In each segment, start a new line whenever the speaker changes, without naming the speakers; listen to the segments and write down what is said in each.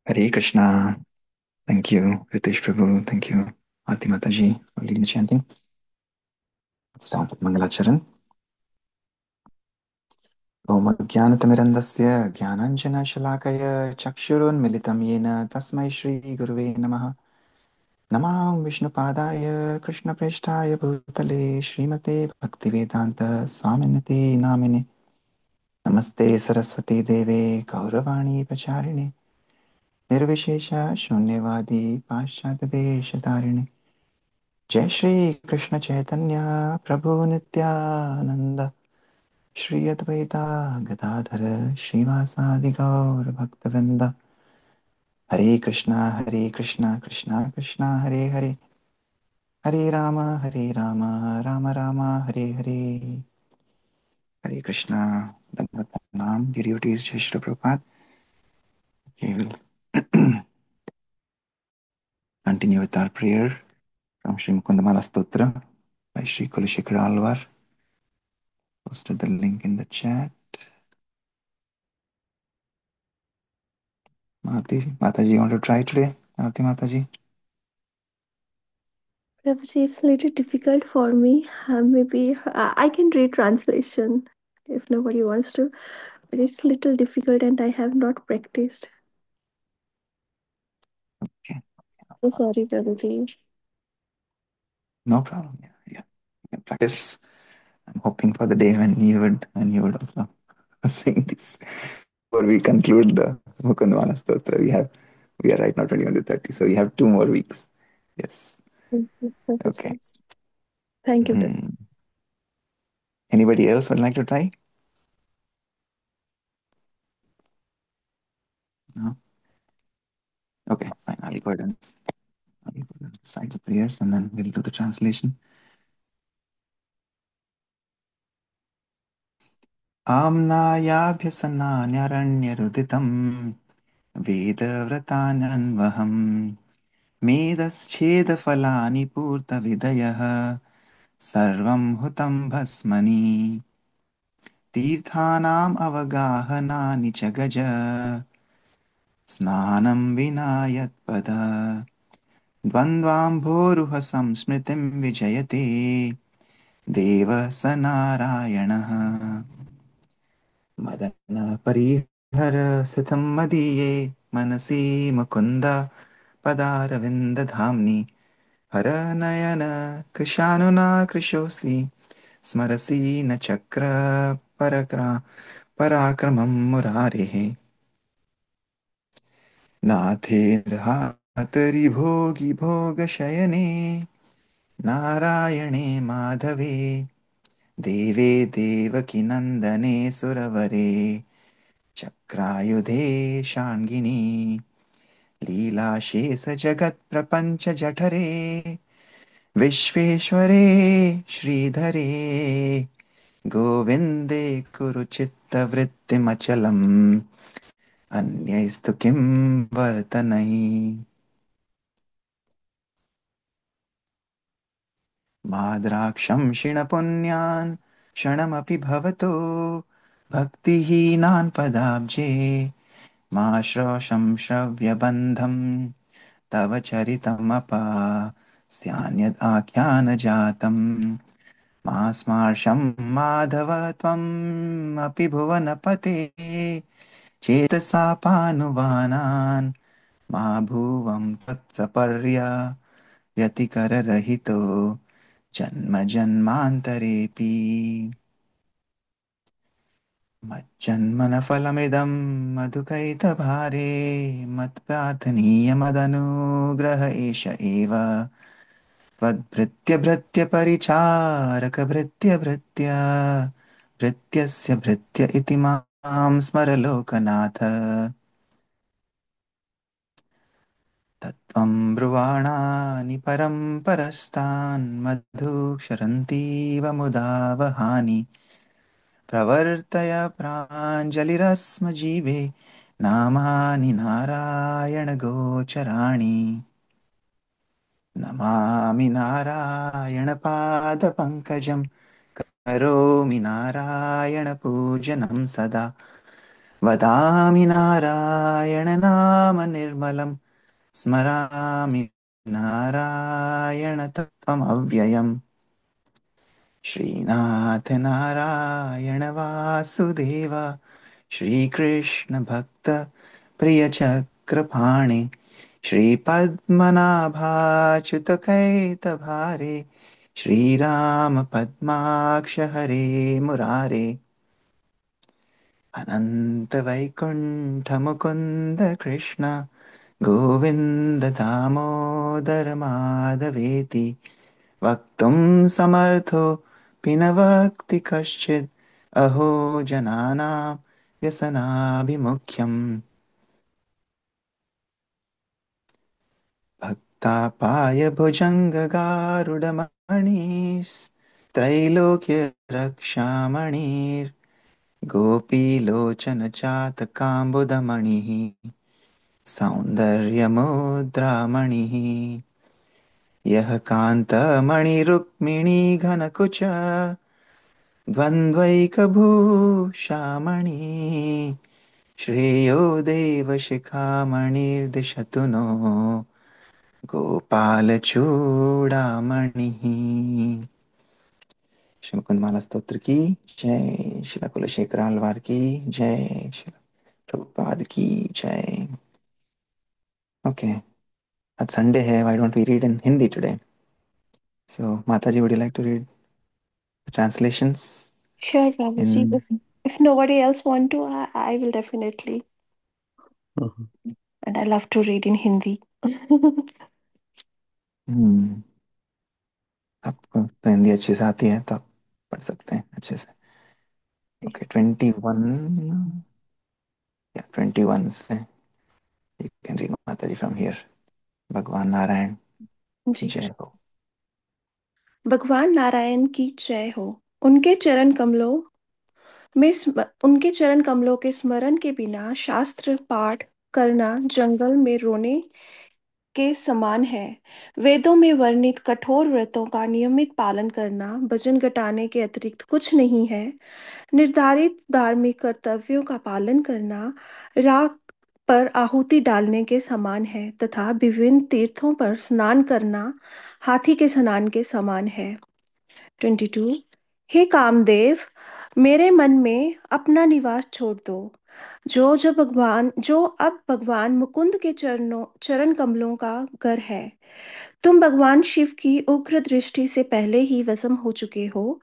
Hare Krishna. Thank you, Ritesh Prabhu. Thank you, Aarti Mataji, for leading the chanting. Let's start with Mangalacharan. ॐ अज्ञानतिमिरन्दस्य ज्ञानाञ्जनशलाकय चक्षुरुन्मिलितं येन तस्मै श्रीगुरुवे नमः। नमां विष्णुपादाय कृष्णप्रेष्ठाय भूतले श्रीमते भक्तिवेदान्त स्वामिनिते नामिने। नमस्ते सरस्वती देवे गौरवाणी प्रचारिणे निर्विशेष शून्यवादी पाश्चात्यदेशतारिणे। जय श्री कृष्ण चैतन्य प्रभु नित्यानंद श्री अद्वैता गदाधर श्रीवासादि गौर भक्तवृंद। हरे कृष्णा कृष्णा कृष्णा हरे हरे, हरे राम राम राम हरे हरे। हरे कृष्णा। धन्यवाद प्रणाम डिवोटीज। जय Shri Prabhupada. We will continue with our prayer from Sri Mukundamala Stotra by Sri Kulashikara Alvar. Posted the link in the chat. Mataji, you want to try today? Aarti Mataji?
Prabhuji, it's a little difficult for me. Maybe I can read translation if nobody wants to, but it's a little difficult and I have not practiced.
Okay.
So sorry, Prabhuji.
No problem. Yeah, yeah. You can practice. I'm hoping for the day when you would also sing this. Before we conclude the Mukundavana Stotra, we are right now 21 to 30, so we have 2 more weeks. Yes.
Yes,
Okay.
Prabhuji. Thank you, Prabhuji.
Hmm. Anybody else would like to try? No? Okay, fine. I'll go ahead and recite the prayers and then we'll do the translation. आम्नायाभ्यसनान्यरण्यरुदितम् वेदव्रतानन्वहम् मेदश्छेदफलानि पूर्तविदयः सर्वं हुतं भस्मनि तीर्थानाम् अवगाहनानि च गज स्नानं विना यत्पद द्वन्द्वाम्भोरुह संस्मृतिं विजयते देवः स नारायणः मदनपरिहर स्थितं मदीये मनसि मुकुन्द पदारविन्दधाम्नि हरनयन कृशानुना कृशोऽसि स्मरसि न चक्र पराक्रमं मुरारेः नाथेर्हातरि भोगशयने नारायणे माधवे देवे देवकीनन्दने सुरवरे चक्रायुधे शाङ्गिनी लीलाशेषजगत्प्रपञ्चजठरे विश्वेश्वरे श्रीधरे गोविन्दे कुरुचित्तवृत्तिमचलम् अन्यैस्तु किं वर्तनै माद्राक्षं क्षीणपुण्यान् क्षणमपि भवतो भक्तिहीनान् पदाब्जे मा श्रोषं श्रव्यबन्धं तव चरितमपास्यान्यद् आख्यानजातम् मा स्मार्षं माधव त्वम् अपि भुवनपते चेतसा पानुवानान् मा भुवं व्यतिकररहितो जन्मजन्मान्तरेऽपि मज्जन्मनफलमिदं मधुकैतभारे मत्प्रार्थनीयमदनुग्रह एष एव त्वद्भृत्य भृत्यस्य भृत्य इति मां स्मर लोकनाथ तत्त्वं ब्रुवाणानि परं परस्तान् मधुक्षरन्तीव मुदा वहानि प्रवर्तय प्राञ्जलिरस्मजीवे नामानि नारायणगोचराणि नमामि नारायणपादपङ्कजं करोमि नारायणपूजनं सदा वदामि नारायण नाम निर्मलं स्मरामि नारायण तत्त्वमव्ययम् श्रीनाथ नारायण वासुदेव श्रीकृष्ण भक्त प्रिय चक्रपाणि श्रीपद्मनाभाच्युत कैतभारे श्रीराम पद्माक्ष हरे मुरारे अनंत वैकुंठ मुकुंद कृष्ण गोविंद दामोदर माधवेति वक्तुं समर्थो पिनवक्ति कश्चित् अहो जनानां व्यसनाभिमुख्यम् भक्तापाय भुजङ्गगारुडमणिस् त्रैलोक्यरक्षामणिर् गोपीलोचन चातकाम्बुदमणिः सौन्दर्यमुद्रामणिः यः कान्तमणिरुक्मिणी घनकुच द्वन्द्वैकभूषामणि श्रेयो देवशिखामणिर्दिशतु नो गोपालचूडामणिः। श्री मुकुंदमाला स्तोत्र की जय। शिला कुलशेखर आलवार की जय। शिला प्रभुपाद की जय। ओके, आज संडे है, why don't we read in Hindi today? So माता जी, would you like to read the translations
Sure, Babuji.
In?
If nobody else want to, I will definitely. And I love to read in Hindi.
हम्म, आपको तो हिंदी अच्छे से आती है तो आप पढ़ सकते हैं अच्छे से। ओके, 21 या 21 से यू कैन रीड माता जी फ्रॉम हियर। भगवान नारायण की
जी।
जय हो।
भगवान नारायण की जय हो। उनके चरण कमलों उनके चरण कमलों के स्मरण के बिना शास्त्र पाठ करना जंगल में रोने के समान है। वेदों में वर्णित कठोर व्रतों का नियमित पालन करना वजन घटाने के अतिरिक्त कुछ नहीं है। निर्धारित धार्मिक कर्तव्यों का पालन करना राख पर आहुति डालने के समान है तथा विभिन्न तीर्थों पर स्नान करना हाथी के स्नान के समान है। 22। हे कामदेव, मेरे मन में अपना निवास छोड़ दो। जो अब भगवान मुकुंद के चरण कमलों का घर है। तुम भगवान शिव की उग्र दृष्टि से पहले ही वशम हो चुके हो,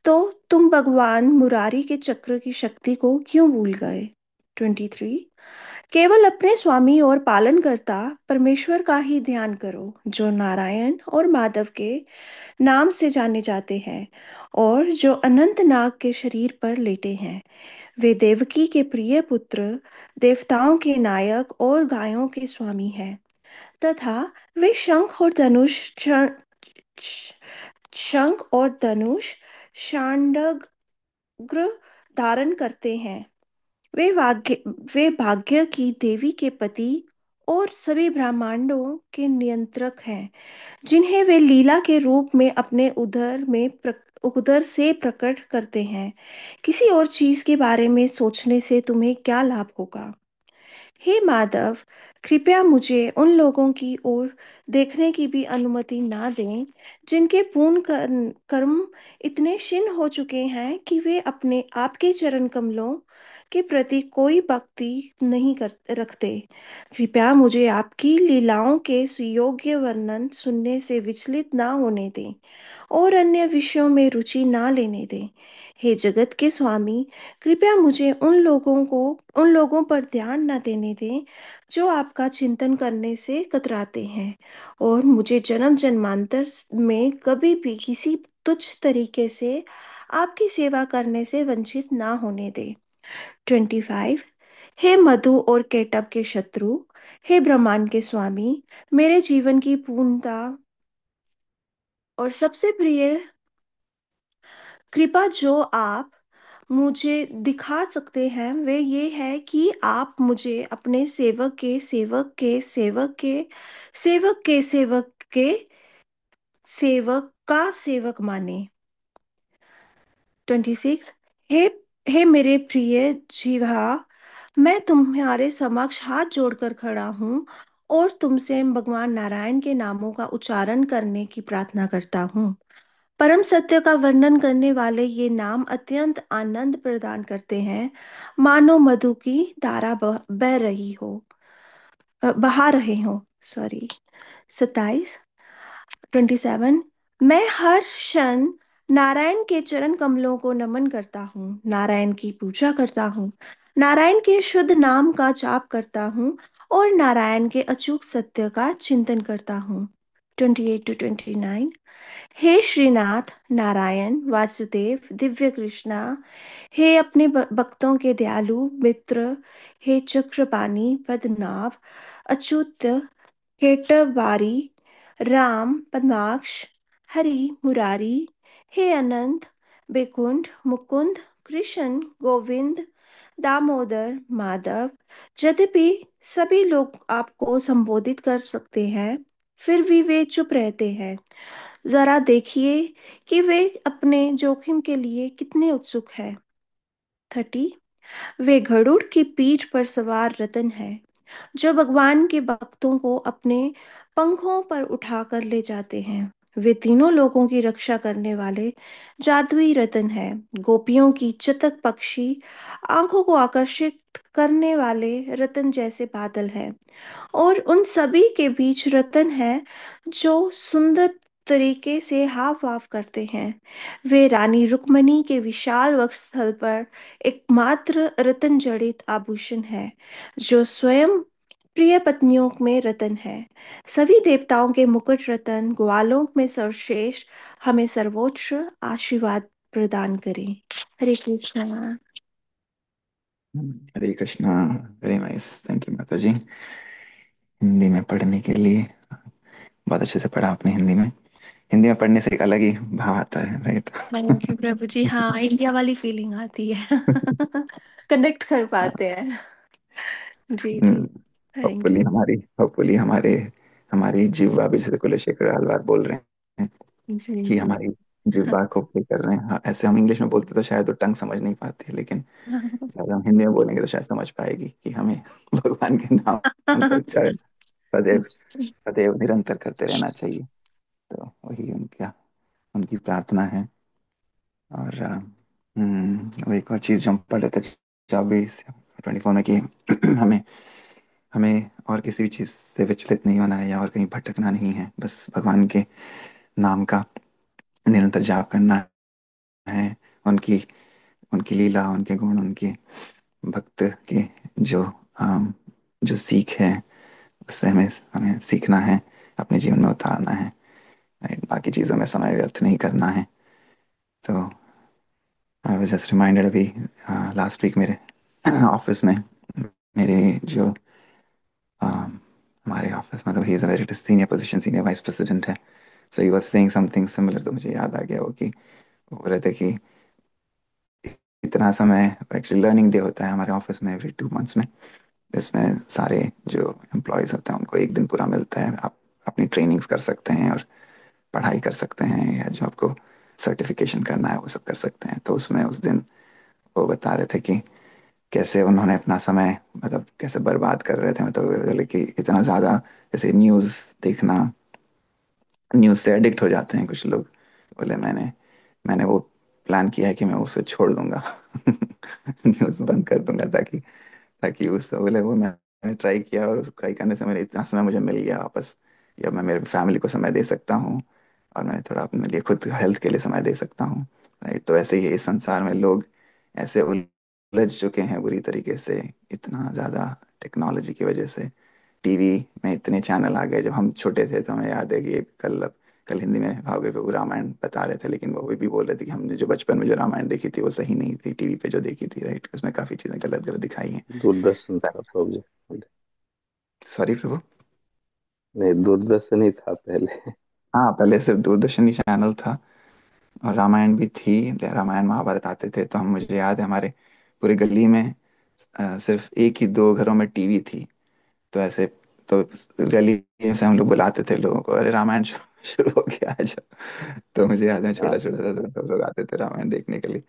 तो तुम भगवान मुरारी के चक्र की शक्ति को क्यों भूल गए? 23। केवल अपने स्वामी और पालनकर्ता परमेश्वर का ही ध्यान करो, जो नारायण और माधव के नाम से जाने जाते हैं और जो अनंत नाग के शरीर पर लेटे हैं। वे देवकी के प्रिय पुत्र, देवताओं के नायक और गायों के स्वामी हैं तथा वे शंख और धनुष शांडग्र धारण करते हैं। वे भाग्य वे भाग्य की देवी के पति और सभी ब्रह्मांडों के नियंत्रक हैं, जिन्हें वे लीला के रूप में अपने उदर से प्रकट करते हैं। किसी और चीज के बारे में सोचने से तुम्हें क्या लाभ होगा? हे माधव, कृपया मुझे उन लोगों की ओर देखने की भी अनुमति ना दें, जिनके पूर्ण कर्म इतने क्षीण हो चुके हैं कि वे अपने आपके चरण कमलों के प्रति कोई भक्ति नहीं रखते। कृपया मुझे आपकी लीलाओं के सुयोग्य वर्णन सुनने से विचलित ना होने दें और अन्य विषयों में रुचि ना लेने दें। हे जगत के स्वामी, कृपया मुझे उन लोगों पर ध्यान न देने दें जो आपका चिंतन करने से कतराते हैं और मुझे जन्म जन्मांतर में कभी भी किसी तुच्छ तरीके से आपकी सेवा करने से वंचित ना होने दें। 25। हे मधु और केटब के शत्रु, हे ब्रह्मांड के स्वामी, मेरे जीवन की पूर्णता और सबसे प्रिय कृपा जो आप मुझे दिखा सकते हैं वे ये है कि आप मुझे अपने सेवक के सेवक के सेवक के सेवक के सेवक के सेवक का सेवक माने। 26। हे हे मेरे प्रिय जीवा, मैं तुम्हारे समक्ष हाथ जोड़कर खड़ा हूँ और तुमसे भगवान नारायण के नामों का उच्चारण करने की प्रार्थना करता हूँ। परम सत्य का वर्णन करने वाले ये नाम अत्यंत आनंद प्रदान करते हैं, मानो मधु की धारा बह रही हो, बहा रहे हो। सॉरी। 27। 27। मैं हर क्षण नारायण के चरण कमलों को नमन करता हूँ, नारायण की पूजा करता हूँ, नारायण के शुद्ध नाम का जाप करता हूँ और नारायण के अचूक सत्य का चिंतन करता हूँ। 28 to 29। हे श्रीनाथ नारायण वासुदेव दिव्य कृष्णा, हे अपने भक्तों के दयालु मित्र, हे चक्रपाणी पद्मनाभ अच्युत केटवारी राम पद्माक्ष हरि मुरारी, हे अनंत बेकुंठ मुकुंद कृष्ण गोविंद दामोदर माधव। यद्यपि सभी लोग आपको संबोधित कर सकते हैं, फिर भी वे चुप रहते हैं। जरा देखिए कि वे अपने जोखिम के लिए कितने उत्सुक हैं। 30। वे गरुड़ की पीठ पर सवार रतन है, जो भगवान के भक्तों को अपने पंखों पर उठाकर ले जाते हैं। वे तीनों लोगों की रक्षा करने वाले जादुई रतन है, गोपियों की चतक पक्षी आंखों को आकर्षित करने वाले रतन जैसे बादल है। और उन सभी के बीच रतन है जो सुंदर तरीके से हाव भाव करते हैं। वे रानी रुक्मणी के विशाल वक्षस्थल पर एकमात्र रत्न जड़ित आभूषण है, जो स्वयं प्रिय पत्नियों में रतन है। सभी देवताओं के मुकुट रतन ग्वालों में सर्वश्रेष्ठ हमें सर्वोच्च आशीर्वाद प्रदान करें। Hare Krishna.
Hare Krishna. Very nice, thank you माता जी, हिंदी में पढ़ने के लिए। बहुत अच्छे से पढ़ा आपने हिंदी में। हिंदी में पढ़ने से एक अलग ही भाव आता है, राइट?
थैंक यू प्रभु जी। हाँ, इंडिया वाली फीलिंग आती है। कनेक्ट कर पाते हैं। जी जी। Thank
hopefully
you.
हमारी होपफुली हमारे हमारी जिह्वा भी, जैसे कुलशेखर आलवार बोल रहे हैं
जी
कि
जी।
हमारी जिह्वा को प्ले कर रहे हैं। हाँ, ऐसे हम इंग्लिश में बोलते तो शायद वो टंग समझ नहीं पाती, लेकिन शायद हम हिंदी में बोलेंगे तो शायद समझ पाएगी कि हमें भगवान के नाम का उच्चारण सदैव सदैव निरंतर करते रहना चाहिए। तो वही उनका उनकी प्रार्थना है। और वो एक और चीज़ जो हम पढ़ रहे थे 24 में, कि हमें हमें और किसी भी चीज़ से विचलित नहीं होना है या और कहीं भटकना नहीं है, बस भगवान के नाम का निरंतर जाप करना है। उनकी उनकी लीला, उनके गुण, उनके भक्त के जो अम, जो सीख है, उससे हमें हमें सीखना है, अपने जीवन में उतारना है, राइट? बाकी चीज़ों में समय व्यर्थ नहीं करना है। तो आई वाज जस्ट रिमाइंडेड अभी लास्ट वीक मेरे ऑफिस में मेरे जो हमारे ऑफिस, मतलब he is a very senior position, senior vice president है। So he was saying something similar, तो मुझे याद आ गया वो, कि वो बोल रहे थे कि इतना समय एक्चुअली लर्निंग डे होता है हमारे ऑफिस में एवरी 2 मंथ्स में। इसमें सारे जो एम्प्लॉयज़ होते हैं उनको एक दिन पूरा मिलता है। आप अपनी ट्रेनिंग्स कर सकते हैं और पढ़ाई कर सकते हैं, या जो आपको सर्टिफिकेशन करना है वो सब कर सकते हैं। तो उसमें उस दिन वो बता रहे थे कि कैसे उन्होंने अपना समय, मतलब कैसे बर्बाद कर रहे थे। मतलब बोले कि इतना ज़्यादा, जैसे न्यूज़ देखना, न्यूज़ से एडिक्ट हो जाते हैं कुछ लोग। बोले मैंने मैंने वो प्लान किया है कि मैं उसे छोड़ दूंगा, न्यूज़ बंद कर दूंगा, ताकि ताकि उस, बोले वो मैंने ट्राई किया और उस ट्राई करने से मेरे इतना समय मुझे मिल गया वापस, या मैं मेरे फैमिली को समय दे सकता हूँ, और मैं थोड़ा अपने लिए खुद हेल्थ के लिए समय दे सकता हूँ, राइट? तो ऐसे ही इस संसार में लोग ऐसे उलझ चुके हैं बुरी तरीके से, इतना ज़्यादा टेक्नोलॉजी की वजह से। टीवी में इतने चैनल आ गए। जब हम छोटे थे तो हमें याद है कि कल हिंदी में भागवत प्रभु रामायण बता रहे थे, लेकिन वो भी बोल रहे थे कि हमने जो बचपन में जो रामायण देखी थी वो सही नहीं थी, टीवी पे जो देखी थी, राइट? उसमें काफ़ी चीज़ें गलत गलत दिखाई हैं।
दूरदर्शन था प्रभु जी।
सॉरी प्रभु।
नहीं, दूरदर्शन ही था पहले।
हाँ, पहले सिर्फ दूरदर्शन ही चैनल था, और रामायण भी थी। रामायण महाभारत आते थे तो हम, मुझे याद है हमारे पूरी गली में सिर्फ एक ही दो घरों में टीवी थी। तो ऐसे, तो गली से हम लोग बुलाते थे लोगों को, अरे रामायण शुरू शुरू हो गया आ जाओ। तो मुझे याद है छोटा
हाँ,
छोटा था, तो सब लोग आते थे रामायण देखने के लिए।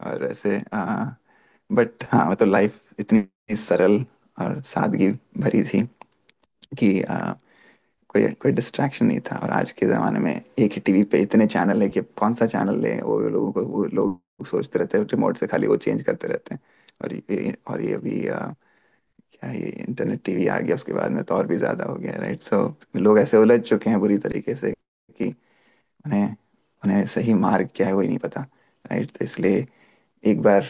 और ऐसे बट हाँ, मतलब लाइफ इतनी सरल और सादगी भरी थी कि कोई कोई डिस्ट्रैक्शन नहीं था। और आज के ज़माने में एक ही टीवी पे इतने चैनल है कि कौन सा चैनल ले, वो लोग सोचते रहते हैं रिमोट से खाली वो चेंज करते रहते हैं। और ये अभी क्या ये इंटरनेट टीवी आ गया उसके बाद में तो और भी ज़्यादा हो गया, राइट। सो लोग ऐसे उलझ चुके हैं बुरी तरीके से कि उन्हें उन्हें सही मार्ग क्या है वही नहीं पता, राइट। तो इसलिए एक बार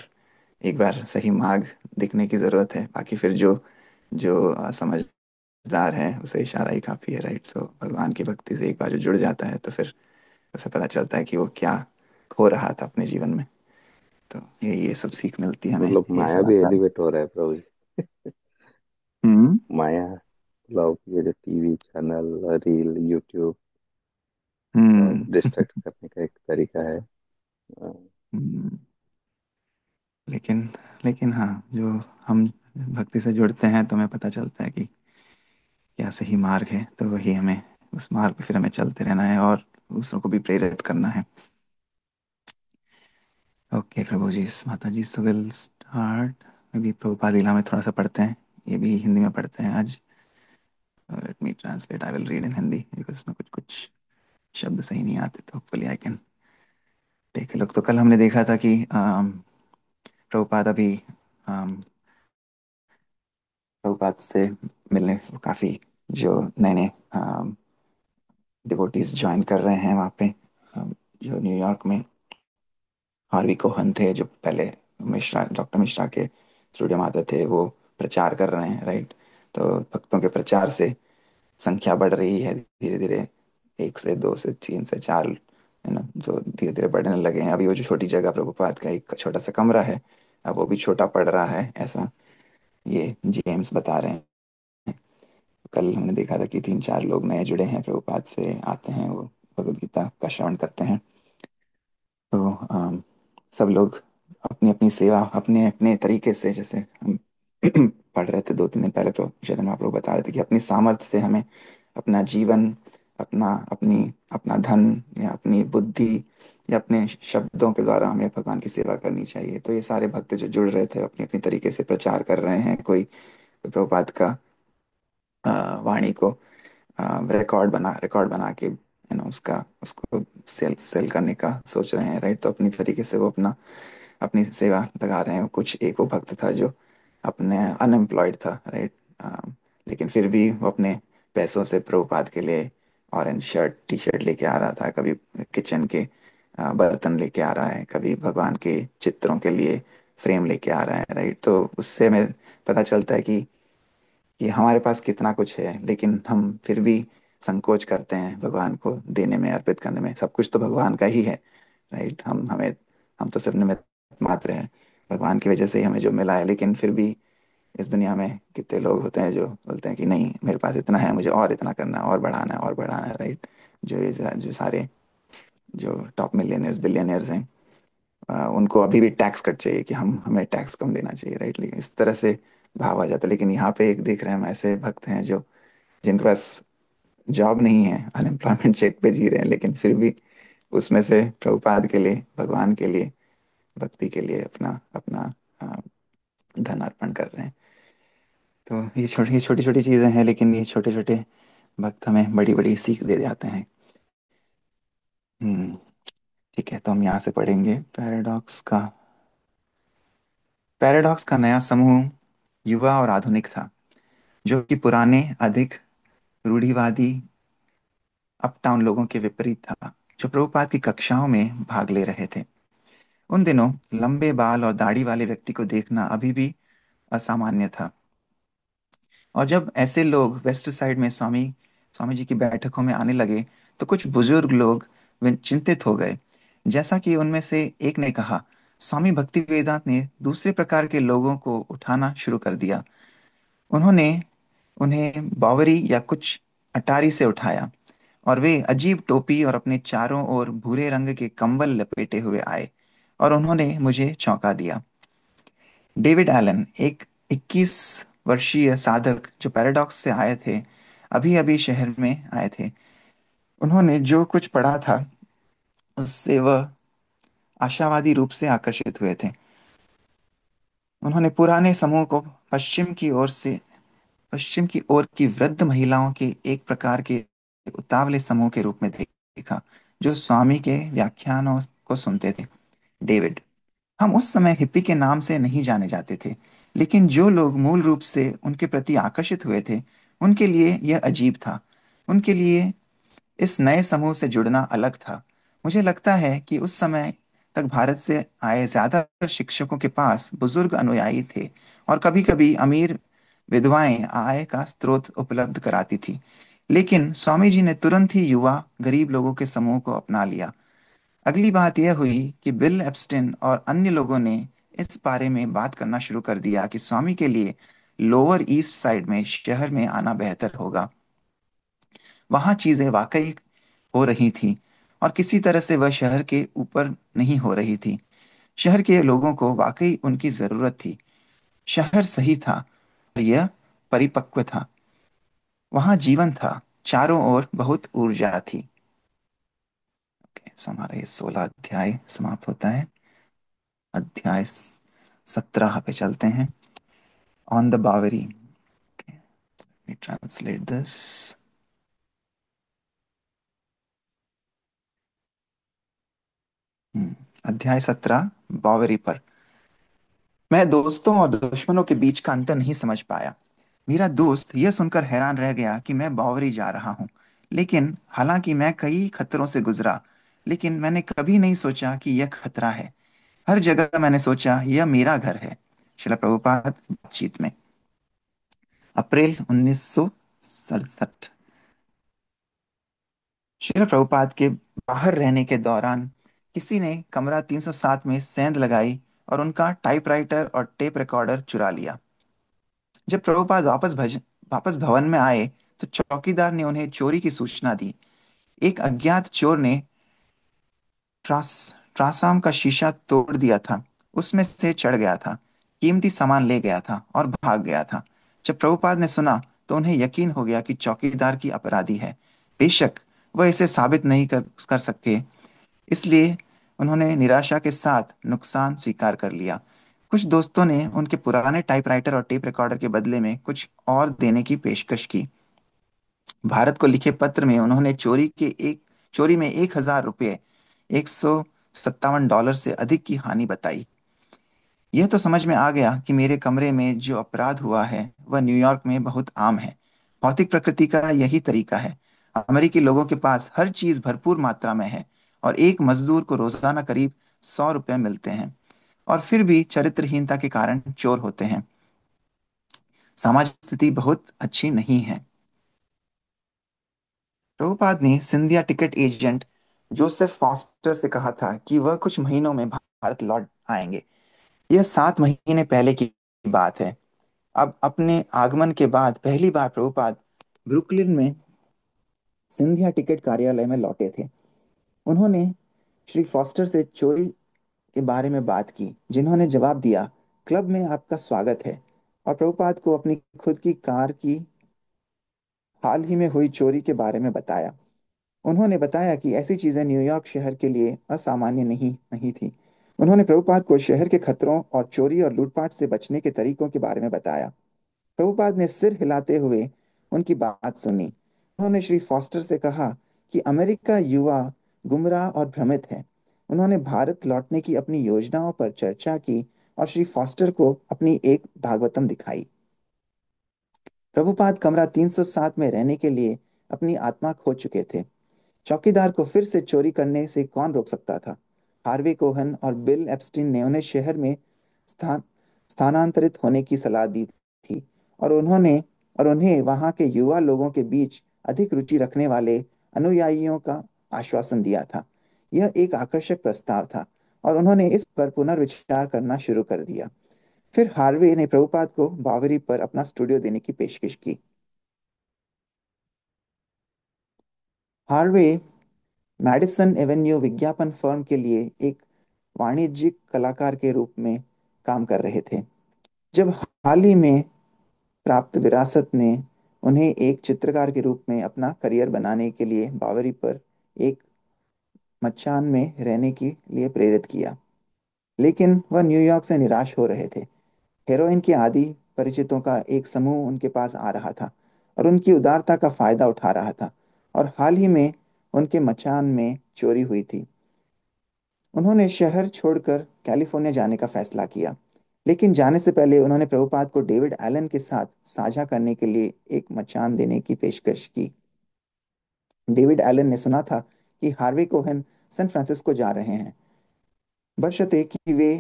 एक बार सही मार्ग दिखने की ज़रूरत है, बाकी फिर जो जो समझदार है उसे इशारा ही काफ़ी है, राइट। सो भगवान की भक्ति से एक बार जो जुड़ जाता है तो फिर उसे पता चलता है कि वो क्या खो रहा था अपने जीवन में। तो ये सब सीख मिलती है हमें
मतलब
यही
माया
सब
भी
आता है।
एलिवेट हो रहा है प्रभु जी।
हम्म।
माया मतलब ये जो टीवी चैनल, रील, यूट्यूब
हम्म।
डिस्ट्रैक्ट करने का एक तरीका है। अ,
हम्म। लेकिन लेकिन हाँ, जो हम भक्ति से जुड़ते हैं तो हमें पता चलता है कि क्या सही मार्ग है, तो वही हमें उस मार्ग पे फिर हमें चलते रहना है और दूसरों को भी प्रेरित करना है। ओके प्रभु जी, माता जी, सो विल स्टार्ट। अभी प्रभुपाद लीला में थोड़ा सा पढ़ते हैं, ये भी हिंदी में पढ़ते हैं आज। Let me translate, I will read in Hindi because कुछ कुछ शब्द सही नहीं आते, तो hopefully I can take a look. तो कल हमने देखा था कि प्रभुपाद अभी प्रभुपाद से मिलने काफ़ी जो नए नए डिवोटीज ज्वाइन कर रहे हैं वहाँ पे, जो न्यूयॉर्क में हार्वी कोहन थे जो पहले मिश्रा, डॉक्टर मिश्रा के स्टूडियो में आते थे, वो प्रचार कर रहे हैं, राइट। तो भक्तों के प्रचार से संख्या बढ़ रही है धीरे धीरे, एक से दो से तीन से चार, है ना, जो धीरे धीरे बढ़ने लगे हैं। अभी वो जो छोटी जगह प्रभुपाद का एक छोटा सा कमरा है, अब वो भी छोटा पड़ रहा है, ऐसा ये जेम्स बता रहे हैं। कल हमने देखा था कि तीन चार लोग नए जुड़े हैं, प्रभुपाद से आते हैं, वो भगवद गीता का श्रवण करते हैं। तो सब लोग अपनी अपनी सेवा अपने अपने तरीके से, जैसे हम पढ़ रहे थे 2 3 दिन पहले, चैतन्य महाप्रभु बता रहे थे कि अपनी सामर्थ्य से हमें अपना जीवन, अपना धन या अपनी बुद्धि या अपने शब्दों के द्वारा हमें भगवान की सेवा करनी चाहिए। तो ये सारे भक्त जो जुड़ रहे थे अपनी अपनी तरीके से प्रचार कर रहे हैं। कोई प्रभुपाद का वाणी को रिकॉर्ड बना के, यू नो, उसका उसको सेल सेल करने का सोच रहे हैं, राइट। तो अपनी तरीके से वो अपनी सेवा लगा रहे हैं। कुछ एक वो भक्त था जो अपने अनएम्प्लॉयड था, राइट। लेकिन फिर भी वो अपने पैसों से प्रभुपाद के लिए ऑरेंज शर्ट टी शर्ट लेके आ रहा था, कभी किचन के बर्तन लेके आ रहा है, कभी भगवान के चित्रों के लिए फ्रेम लेके आ रहा है, राइट। तो उससे हमें पता चलता है कि हमारे पास कितना कुछ है, लेकिन हम फिर भी संकोच करते हैं भगवान को देने में, अर्पित करने में। सब कुछ तो भगवान का ही है, राइट। हम तो सिर्फ निमित्त मात्र हैं, भगवान की वजह से ही हमें जो मिला है। लेकिन फिर भी इस दुनिया में कितने लोग होते हैं जो बोलते हैं कि नहीं, मेरे पास इतना है, मुझे और इतना करना है, और बढ़ाना है, और बढ़ाना है, राइट। जो सारे जो टॉप मिलियनर्स बिलियनर्स हैं, उनको अभी भी टैक्स कट चाहिए कि हमें टैक्स कम देना चाहिए, राइट। लेकिन इस तरह से भाव आ जाता है। लेकिन यहाँ पे एक देख रहे हैं हम ऐसे भक्त हैं जो जिनके पास जॉब नहीं है, अनएम्प्लॉयमेंट चेक पे जी रहे हैं, लेकिन फिर भी उसमें से प्रभुपाद के लिए, भगवान के लिए, भक्ति के लिए अपना अपना अ, धन अर्पण कर रहे हैं। तो ये छोटी छोटी चीजें हैं, लेकिन ये छोटे छोटे भक्त हमें बड़ी बड़ी सीख दे जाते हैं। हम्म। ठीक है, तो हम यहाँ से पढ़ेंगे पैराडॉक्स का नया समूह युवा और आधुनिक था, जो कि पुराने अधिक रूढ़िवादी अपटाउन लोगों के विपरीत था, जो प्रभुपाद की कक्षाओं में भाग ले रहे थे। उन दिनों लंबे बाल और दाढ़ी वाले व्यक्ति को देखना अभी भी असामान्य था, और जब ऐसे लोग वेस्ट साइड में स्वामी स्वामी जी की बैठकों में आने लगे तो कुछ बुजुर्ग लोग वे चिंतित हो गए। जैसा कि उनमें से एक ने कहा, स्वामी भक्ति वेदांत ने दूसरे प्रकार के लोगों को उठाना शुरू कर दिया। उन्होंने उन्हें बावरी या कुछ अटारी से उठाया, और वे अजीब टोपी और अपने चारों ओर भूरे रंग के कंबल लपेटे हुए आए, और उन्होंने मुझे चौंका दिया। डेविड एलन, एक 21 वर्षीय साधक जो पैराडॉक्स से आए थे, अभी अभी शहर में आए थे, उन्होंने जो कुछ पढ़ा था उससे वह आशावादी रूप से आकर्षित हुए थे। उन्होंने पुराने समूह को पश्चिम की ओर से पश्चिम की ओर की वृद्ध महिलाओं के एक प्रकार के उतावले समूह के रूप में देखा, जो स्वामी के व्याख्यानों को सुनते थे। डेविड, हम उस समय हिप्पी के नाम से नहीं जाने जाते थे, लेकिन जो लोग मूल रूप से उनके प्रति आकर्षित हुए थे, उनके लिए यह अजीब था। उनके लिए इस नए समूह से जुड़ना अलग था। मुझे लगता है कि उस समय तक भारत से आए ज्यादातर शिक्षकों के पास बुजुर्ग अनुयायी थे, और कभी-कभी अमीर विधवाएं आय का स्रोत उपलब्ध कराती थी। लेकिन स्वामी जी ने तुरंत ही युवा गरीब लोगों के समूह को अपना लिया। अगली बात यह हुई कि बिल एप्स्टिन और अन्य लोगों ने इस बारे में बात करना शुरू कर दिया कि स्वामी के लिए लोअर ईस्ट साइड में शहर में आना बेहतर होगा। वहां चीजें वाकई हो रही थी, और किसी तरह से वह शहर के ऊपर नहीं हो रही थी। शहर के लोगों को वाकई उनकी जरूरत थी। शहर सही था, और यह परिपक्व था। वहां जीवन था, चारों ओर बहुत ऊर्जा थी। ओके, so हमारा ये 16 अध्याय समाप्त होता है। अध्याय 17 पे चलते हैं। ऑन द बावरी। Translate this. अध्याय 17, बावरी पर। मैं दोस्तों और दुश्मनों के बीच का अंतर नहीं समझ पाया। मेरा दोस्त यह सुनकर हैरान रह गया कि मैं बावरी जा रहा हूँ, लेकिन हालांकि मैं कई खतरों से गुजरा, लेकिन मैंने कभी नहीं सोचा कि यह खतरा है। हर जगह मैंने सोचा यह मेरा घर है। शिला प्रभुपाद बातचीत में, अप्रैल 1967। शिला प्रभुपाद के बाहर रहने के दौरान किसी ने कमरा 307 में सेंध लगाई और उनका टाइपराइटर और टेप रिकॉर्डर चुरा लिया। जब प्रभुपाद वापस भवन में आए, तो चौकीदार ने उन्हें चोरी की सूचना दी। एक अज्ञात चोर ने ट्रासाम का शीशा तोड़ दिया था, उसमें से चढ़ गया था, कीमती सामान ले गया था और भाग गया था। जब प्रभुपाद ने सुना, तो उन्हें यकीन हो गया कि चौकीदार की अपराधी है। बेशक वह इसे साबित नहीं कर सके, इसलिए उन्होंने निराशा के साथ नुकसान स्वीकार कर लिया। कुछ दोस्तों ने उनके पुराने टाइपराइटर और टेप रिकॉर्डर के बदले में कुछ और देने की पेशकश की। भारत को लिखे पत्र में उन्होंने चोरी में 1,000 रुपये, $157 से अधिक की हानि बताई। यह तो समझ में आ गया कि मेरे कमरे में जो अपराध हुआ है वह न्यूयॉर्क में बहुत आम है। भौतिक प्रकृति का यही तरीका है। अमेरिकी लोगों के पास हर चीज भरपूर मात्रा में है, और एक मजदूर को रोजाना करीब 100 रुपये मिलते हैं, और फिर भी चरित्रहीनता के कारण चोर होते हैं। सामाजिक स्थिति बहुत अच्छी नहीं है। प्रभुपाद ने Scindia ticket agent Joseph foster से कहा था कि वह कुछ महीनों में भारत लौट आएंगे। यह 7 महीने पहले की बात है। अब अपने आगमन के बाद पहली बार प्रभुपाद ब्रुकलिन में सिंधिया टिकट कार्यालय में लौटे थे। उन्होंने श्री फॉस्टर से चोरी के बारे में बात की, जिन्होंने जवाब दिया, क्लब में आपका स्वागत है, और प्रभुपाद को अपनी खुद की कार की हाल ही में हुई चोरी के बारे में बताया। उन्होंने बताया कि ऐसी चीजें न्यूयॉर्क शहर के लिए असामान्य नहीं नहीं थी। उन्होंने प्रभुपाद को शहर के खतरों और चोरी और लूटपाट से बचने के तरीकों के बारे में बताया। प्रभुपाद ने सिर हिलाते हुए उनकी बात सुनी। उन्होंने श्री फॉस्टर से कहा कि अमेरिका युवा गुमराह और भ्रमित है। उन्होंने भारत लौटने की अपनी योजनाओं पर चर्चा की और श्री फॉस्टर को अपनी एक भागवतम दिखाई। प्रभुपाद कमरा 307 में रहने के लिए अपनी आत्मा खो चुके थे। चौकीदार को फिर से चोरी करने से कौन रोक सकता था? हार्वे कोहन और बिल एप्स्टीन ने उन्हें शहर में स्थान स्थानांतरित होने की सलाह दी थी, और उन्हें वहां के युवा लोगों के बीच अधिक रुचि रखने वाले अनुयायियों का आश्वासन दिया था। यह एक आकर्षक प्रस्ताव था, और उन्होंने इस पर पुनर्विचार करना शुरू कर दिया। फिर हार्वे ने प्रभुपाद को बावरी पर अपना स्टूडियो देने की पेशकश की। हार्वे मैडिसन एवेन्यू विज्ञापन फर्म के लिए एक वाणिज्यिक कलाकार के रूप में काम कर रहे थे, जब हाल ही में प्राप्त विरासत ने उन्हें एक चित्रकार के रूप में अपना करियर बनाने के लिए बावरी पर एक मचान में रहने के लिए प्रेरित किया। लेकिन वह न्यूयॉर्क से निराश हो रहे थे। हेरोइन के आदि परिचितों का एक समूह उनके पास आ रहा था और उनकी उदारता का फायदा उठा रहा था, और हाल ही में उनके मचान में चोरी हुई थी। उन्होंने शहर छोड़कर कैलिफोर्निया जाने का फैसला किया, लेकिन जाने से पहले उन्होंने प्रभुपाद को डेविड एलन के साथ साझा करने के लिए एक मचान देने की पेशकश की। डेविड एलन ने सुना था कि हार्वे कोहेन सैन फ्रांसिस्को जा रहे हैं, बशर्ते कि वे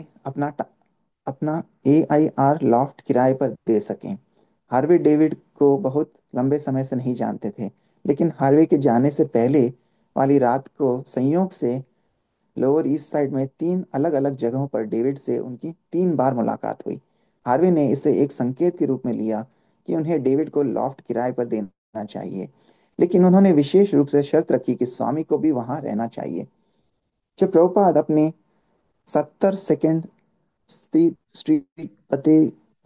अपना AIR लॉफ्ट किराए पर दे सकें। हार्वे डेविड को बहुत लंबे समय से नहीं जानते थे, लेकिन हार्वे के जाने से पहले वाली रात को संयोग से लोअर ईस्ट साइड में 3 अलग अलग जगहों पर डेविड से उनकी 3 बार मुलाकात हुई। हार्वे ने इसे एक संकेत के रूप में लिया कि उन्हें डेविड को लॉफ्ट किराए पर देना चाहिए, लेकिन उन्होंने विशेष रूप से शर्त रखी कि स्वामी को भी वहां रहना चाहिए। जब प्रभुपाद अपने 70 सेकेंड स्ट्रीट पते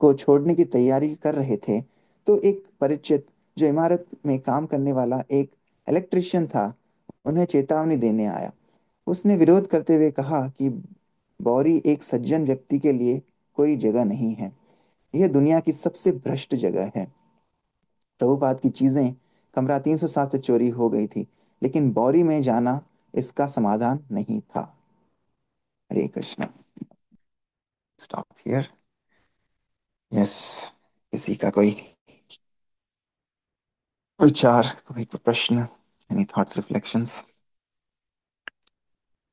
को छोड़ने की तैयारी कर रहे थे, तो एक परिचित जो इमारत में काम करने वाला एक इलेक्ट्रिशियन था, उन्हें चेतावनी देने आया। उसने विरोध करते हुए कहा कि बौरी एक सज्जन व्यक्ति के लिए कोई जगह नहीं है। यह दुनिया की सबसे भ्रष्ट जगह है। प्रभुपाद की चीजें कमरा 307 से चोरी हो गई थी, लेकिन बौरी में जाना इसका समाधान नहीं था। Hare Krishna. Stop here. Yes. किसी का कोई विचार, कोई प्रश्न, एनी थॉट्स, रिफ्लेक्शंस?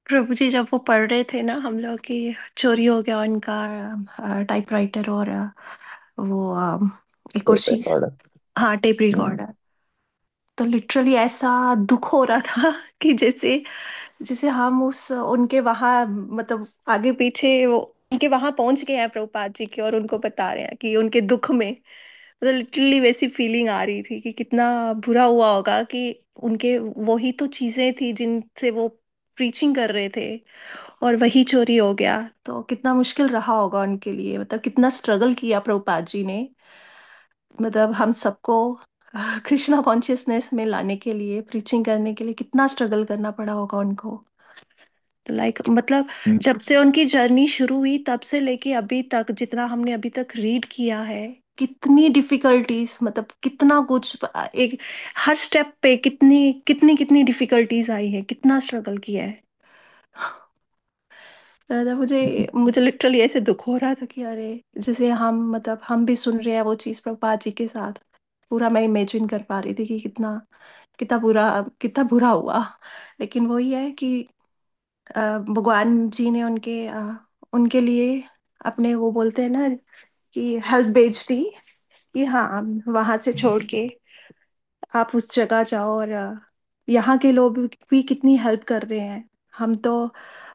प्रभु जी, जब वो पढ़ रहे थे ना हम लोग की चोरी हो गया उनका टाइपराइटर और वो एक और
टेप
चीज,
रिकॉर्डर।
हाँ टेप रिकॉर्डर, तो लिटरली ऐसा दुख हो रहा था कि जैसे जैसे हम उस उनके वहां मतलब आगे पीछे वो उनके वहां पहुंच गए हैं प्रभुपाद जी के, और उनको बता रहे हैं कि उनके दुख में, मतलब लिटरली वैसी फीलिंग आ रही थी कि कितना बुरा हुआ होगा कि उनके वही तो चीजें थी जिनसे वो प्रीचिंग कर रहे थे, और वही चोरी हो गया। तो कितना मुश्किल रहा होगा उनके लिए, मतलब कितना स्ट्रगल किया प्रभुपाद जी ने, मतलब हम सबको कृष्णा कॉन्शियसनेस में लाने के लिए, प्रीचिंग करने के लिए कितना स्ट्रगल करना पड़ा होगा उनको। तो लाइक मतलब जब से उनकी जर्नी शुरू हुई तब से लेके अभी तक, जितना हमने अभी तक रीड किया है, कितनी डिफिकल्टीज, मतलब कितना कुछ एक हर स्टेप पे कितनी कितनी कितनी डिफिकल्टीज आई है, कितना स्ट्रगल किया है। दादा, मुझे मुझे लिटरली ऐसे दुख हो रहा था कि अरे, जैसे हम मतलब हम भी सुन रहे हैं वो चीज प्रभुपाद जी के साथ, पूरा मैं इमेजिन कर पा रही थी कि कितना कितना बुरा हुआ। लेकिन वही है कि भगवान जी ने उनके लिए अपने वो बोलते हैं ना कि हेल्प भेज दी, कि हाँ वहां से छोड़ के आप उस जगह जाओ, और यहाँ के लोग भी कितनी हेल्प कर रहे हैं। हम तो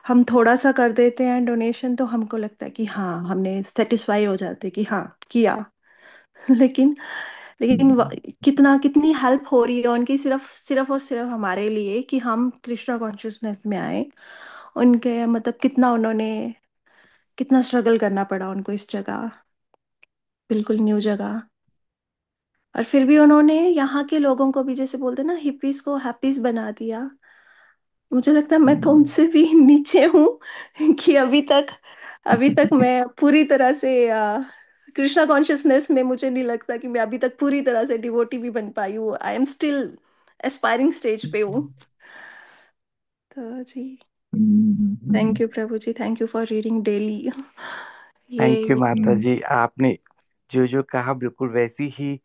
हम थोड़ा सा कर देते हैं डोनेशन, तो हमको लगता है कि हाँ हमने सेटिस्फाई हो जाते कि हाँ किया। लेकिन लेकिन कितना कितनी हेल्प हो रही है उनकी, सिर्फ सिर्फ और सिर्फ हमारे लिए कि हम कृष्णा कॉन्शियसनेस में आए। उनके मतलब कितना उन्होंने, कितना स्ट्रगल करना पड़ा उनको इस जगह, बिल्कुल न्यू जगह। और फिर भी उन्होंने यहाँ के लोगों को भी, जैसे बोलते हैं ना, हिप्पीज को हैप्पीज बना दिया। मुझे लगता है मैं तो उनसे भी नीचे हूँ कि अभी तक मैं पूरी तरह से कृष्णा कॉन्शियसनेस में, मुझे नहीं लगता कि मैं अभी तक पूरी तरह से डिवोटी भी बन पाई हूँ। I am still aspiring stage पे हूँ। तो जी, थैंक यू प्रभु जी, thank you for reading daily.
Thank you
ये
माता जी, आपने जो जो कहा बिल्कुल वैसी ही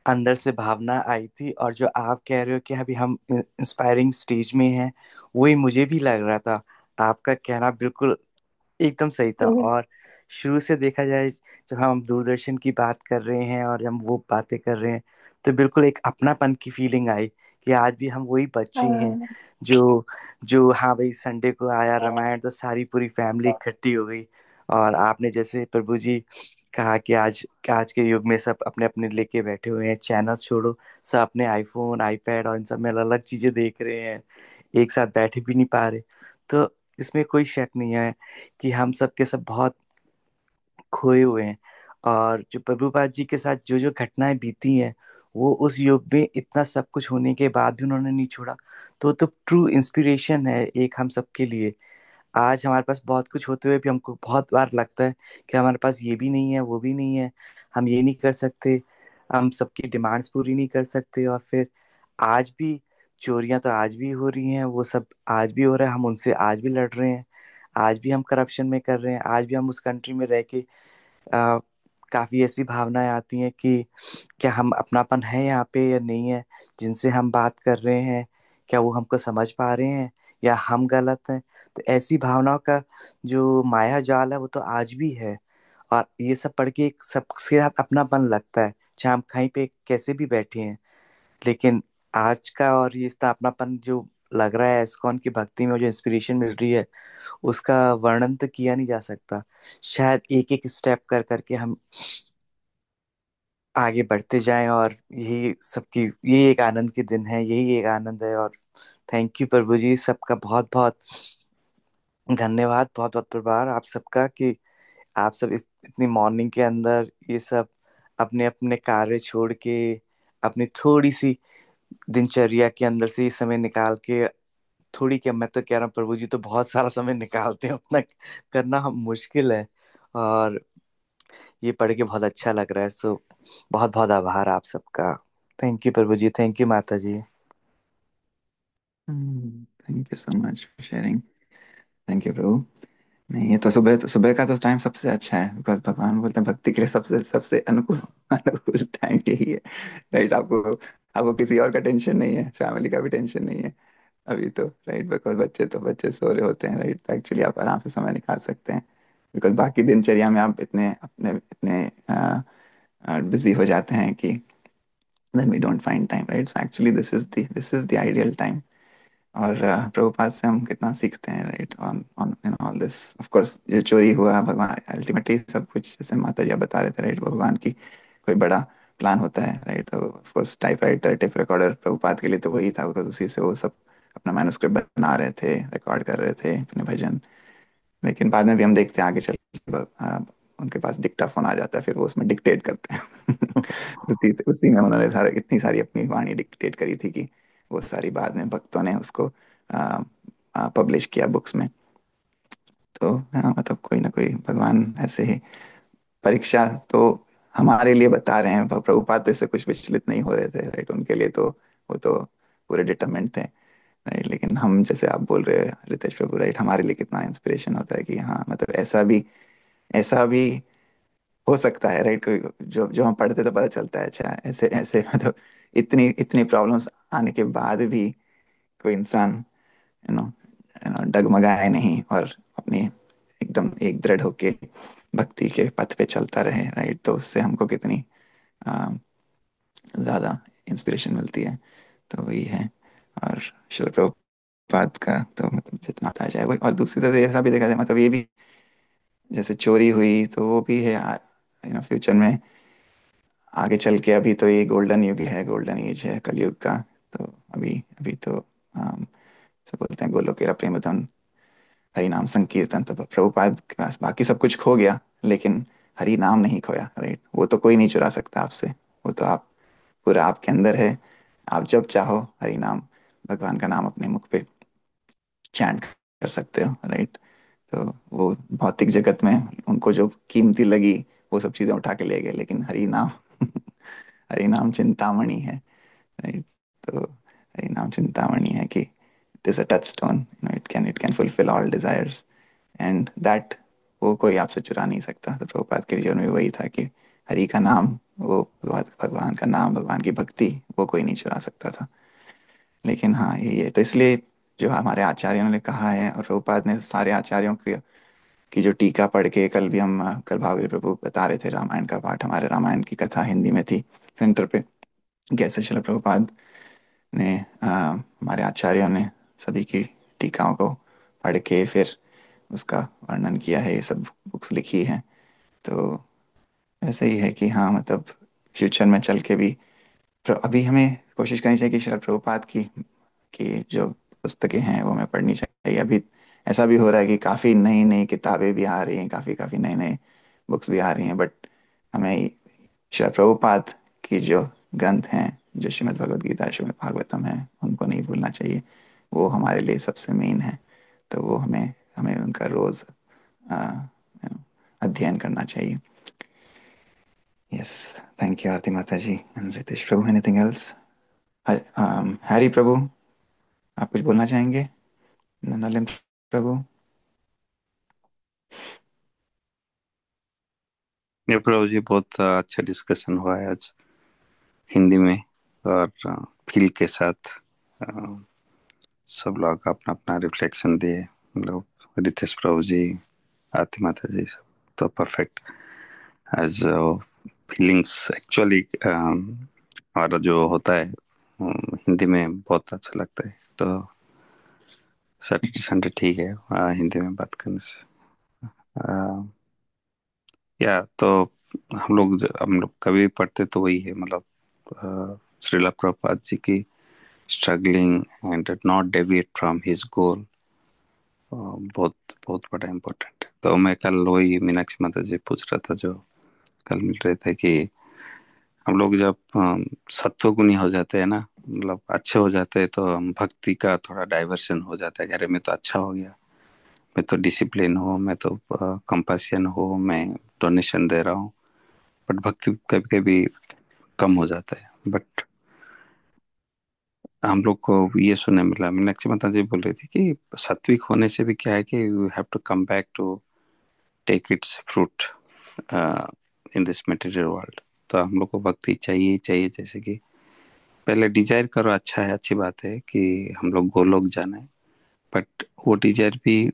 अंदर से भावना आई थी, और जो आप कह रहे हो कि अभी हम इंस्पायरिंग स्टेज में हैं, वही मुझे भी लग रहा था। आपका कहना बिल्कुल एकदम सही था। और शुरू से देखा जाए, जब हम दूरदर्शन की बात कर रहे हैं और हम वो बातें कर रहे हैं, तो बिल्कुल एक अपनापन की फीलिंग आई कि आज भी हम वही बच्चे हैं
हाँ,
जो जो हाँ भाई, संडे को आया रामायण तो सारी पूरी फैमिली इकट्ठी हो गई। और आपने जैसे प्रभु जी कहा कि आज के युग में सब अपने अपने लेके बैठे हुए हैं, चैनल छोड़ो, सब अपने आईफोन आईपैड और इन सब में अलग अलग चीजें देख रहे हैं, एक साथ बैठे भी नहीं पा रहे। तो इसमें कोई शक नहीं है कि हम सब के सब बहुत खोए हुए हैं। और जो प्रभुपाद जी के साथ जो जो घटनाएं बीती हैं, वो उस युग में इतना सब कुछ होने के बाद भी उन्होंने नहीं छोड़ा। तो ट्रू इंस्पिरेशन है एक हम सब के लिए। आज हमारे पास बहुत कुछ होते हुए भी हमको बहुत बार लगता है कि हमारे पास ये भी नहीं है, वो भी नहीं है, हम ये नहीं कर सकते, हम सबकी डिमांड्स पूरी नहीं कर सकते। और फिर आज भी चोरियां तो आज भी हो रही हैं, वो सब आज भी हो रहा है, हम उनसे आज भी लड़ रहे हैं, आज भी हम करप्शन में कर रहे हैं, आज भी हम उस कंट्री में रह के आ, काफी ऐसी भावनाएं आती हैं कि क्या हम अपनापन है यहाँ पे या नहीं है, जिनसे हम बात कर रहे हैं क्या वो हमको समझ पा रहे हैं या हम गलत हैं। तो ऐसी भावनाओं का जो माया जाल है वो तो आज भी है। और ये सब पढ़ के एक सबके साथ अपनापन लगता है, चाहे हम कहीं पे कैसे भी बैठे हैं। लेकिन आज का और ये इतना अपनापन जो लग रहा है इस्कॉन की भक्ति में, जो इंस्पिरेशन मिल रही है, उसका वर्णन तो किया नहीं जा सकता। शायद एक एक स्टेप कर करके हम आगे बढ़ते जाएं, और यही सबकी, यही एक आनंद के दिन है, यही एक आनंद है। और थैंक यू प्रभु जी, सबका बहुत बहुत धन्यवाद, बहुत बहुत प्रभार आप सबका कि आप सब इतनी मॉर्निंग के अंदर ये सब अपने अपने कार्य छोड़ के, अपनी थोड़ी सी दिनचर्या के अंदर से ये समय निकाल के, थोड़ी क्या, मैं तो कह रहा हूँ प्रभु जी तो बहुत सारा समय निकालते हैं, उतना करना हम मुश्किल है। और ये पढ़ के बहुत अच्छा लग रहा है। सो बहुत बहुत आभार आप सबका। थैंक यू प्रभु जी, थैंक यू माता जी।
Thank you so much for sharing. Thank you प्रभु। नहीं, ये तो सुबह का तो टाइम सबसे अच्छा है, बिकॉज भगवान बोलते हैं भक्ति के लिए सबसे सबसे अनुकूल अनुकूल टाइम यही है। राइट, आपको आपको किसी और का टेंशन नहीं है, फैमिली का भी टेंशन नहीं है अभी तो। राइट, बिकॉज बच्चे सो रहे होते हैं। राइट, तो एक्चुअली आप आराम से समय निकाल सकते हैं, बिकॉज बाकी दिनचर्या में आप इतने अपने इतने बिजी हो जाते हैं कि then we don't find time, right? So actually this is the ideal time. और प्रभुपाद से हम कितना सीखते हैं, right, on on in all this. Of course जो चोरी हुआ, भगवान अल्टीमेटली सब कुछ जैसे माता जी आप बता रहे थे, राइट, भगवान की कोई बड़ा प्लान होता है, राइट। तो of course typewriter, tape recorder Prabhupada के लिए तो वही था, बिकॉज उसी से वो सब अपना मैन्युस्क्रिप्ट बना रहे थे, रिकॉर्ड कर रहे थे अपने भजन। लेकिन बाद में भी हम देखते हैं आगे चल के उनके पास डिक्टाफोन आ जाता है, फिर वो उसमें डिक्टेट करते हैं। उसी में उन्होंने सारे इतनी सारी अपनी वाणी डिक्टेट करी थी कि वो सारी बाद में भक्तों ने उसको पब्लिश किया बुक्स में। तो हाँ, मतलब कोई ना कोई भगवान ऐसे ही परीक्षा तो हमारे लिए बता रहे हैं। प्रभुपाद तो इससे कुछ विचलित नहीं हो रहे थे, राइट, उनके लिए तो वो तो पूरे डिटरमेंट थे, राइट। लेकिन हम जैसे आप बोल रहे हैं रितेश प्रभु, राइट, हमारे लिए कितना इंस्पिरेशन होता है कि हाँ, मतलब ऐसा भी हो सकता है, राइट। कोई जो जो हम पढ़ते तो पता चलता है, अच्छा ऐसे ऐसे मतलब इतनी इतनी प्रॉब्लम्स आने के बाद भी कोई इंसान यू नो डगमगाए नहीं और अपनी एकदम एक दृढ़ होके भक्ति के पथ पे चलता रहे, राइट। तो उससे हमको कितनी आ, ज्यादा इंस्पिरेशन मिलती है। तो वही है। और शिल प्रभुपाद का तो मतलब जितना था जाए वही। और दूसरी तरफ ऐसा भी देखा जाए, मतलब ये भी जैसे चोरी हुई तो वो भी है, फ्यूचर में आगे चल के। अभी तो ये गोल्डन युग है, गोल्डन एज है कलयुग का। तो अभी अभी तो सब बोलते हैं गोलोकेरा प्रेमधन, हरि नाम संकीर्तन। तो प्रभुपाद के पास बाकी सब कुछ खो गया, लेकिन हरि नाम नहीं खोया, राइट। वो तो कोई नहीं चुरा सकता आपसे, वो तो आप पूरा आपके अंदर है। आप जब चाहो हरि नाम, भगवान का नाम अपने मुख पे चैंट कर सकते हो, राइट। तो वो भौतिक जगत में उनको जो कीमती लगी वो सब चीजें उठा के ले गए, लेकिन हरि नाम हरि नाम चिंतामणि है, राइट। तो हरि नाम चिंतामणि है कि it is a touch stone, it can fulfil all desires, and that वो कोई आपसे चुरा नहीं सकता। तो प्रभुपाद के जीवन में वही था कि हरि का नाम, वो भगवान का नाम, भगवान की भक्ति, वो कोई नहीं चुरा सकता था। लेकिन हाँ, ये तो इसलिए जो हमारे आचार्यों ने कहा है, और प्रभुपाद ने सारे आचार्यों की जो टीका पढ़ के, कल भी हम कल भागवत प्रभु बता रहे थे, रामायण का पाठ, हमारे रामायण की कथा हिंदी में थी सेंटर पे, कैसे श्रील प्रभुपाद ने हमारे आचार्यों ने सभी की टीकाओं को पढ़ के फिर उसका वर्णन किया है, ये सब बुक्स लिखी हैं। तो ऐसे ही है कि हाँ, मतलब फ्यूचर में चल के भी अभी हमें कोशिश करनी चाहिए कि श्रील प्रभुपाद की जो पुस्तकें हैं वो हमें पढ़नी चाहिए। अभी ऐसा भी हो रहा है कि काफ़ी नई नई किताबें भी आ रही हैं, काफ़ी काफ़ी नए नए बुक्स भी आ रही हैं, बट हमें श्री प्रभुपाद की जो ग्रंथ हैं, जो श्रीमद् भगवद गीता, श्रीमद् भागवतम है, उनको नहीं भूलना चाहिए। वो हमारे लिए सबसे मेन है। तो वो हमें हमें उनका रोज अध्ययन करना चाहिए। यस, थैंक यू आरती माता जी एंड रितेश प्रभु। Anything else? हैरी प्रभु, आप कुछ बोलना चाहेंगे? नलिन प्रभु।
ये प्रभु जी, बहुत अच्छा डिस्कशन हुआ है आज हिंदी में, और फील के साथ अ, सब लोग अपना अपना रिफ्लेक्शन दिए। मतलब रितेश प्रभु जी, आरती माता जी, सब तो परफेक्ट एज फीलिंग्स एक्चुअली। और जो होता है हिंदी में बहुत अच्छा लगता है। तो सैटरडे संडे ठीक है हिंदी में बात करने से। अ, या तो हम लोग कभी पढ़ते तो वही है, मतलब श्रीला प्रभुपाद जी की struggling and not deviate from his goal, बहुत बहुत बड़ा इम्पोर्टेंट है। तो मैं कल वही मीनाक्षी माता जी पूछ रहा था, जो कल मिल रहे थे, कि हम लोग जब सत्व गुणी हो जाते हैं ना, मतलब अच्छे हो जाते हैं, तो हम भक्ति का थोड़ा डाइवर्शन हो जाता है। अरे मैं तो अच्छा हो गया, मैं तो डिसिप्लिन हूँ, मैं तो कंपैशन हूँ, मैं डोनेशन दे रहा हूँ, बट भक्ति कभी कभी कम हो जाता है। बट हम लोग को ये सुनने मिला, मीनाक्षी माता जी बोल रही थी कि सात्विक होने से भी क्या है कि you have to come back to take its fruit in this material world. तो हम लोग को भक्ति चाहिए ही चाहिए। जैसे कि पहले डिजायर करो, अच्छा है, अच्छी बात है कि हम लोग गोलोक जाना है, बट वो डिजायर भी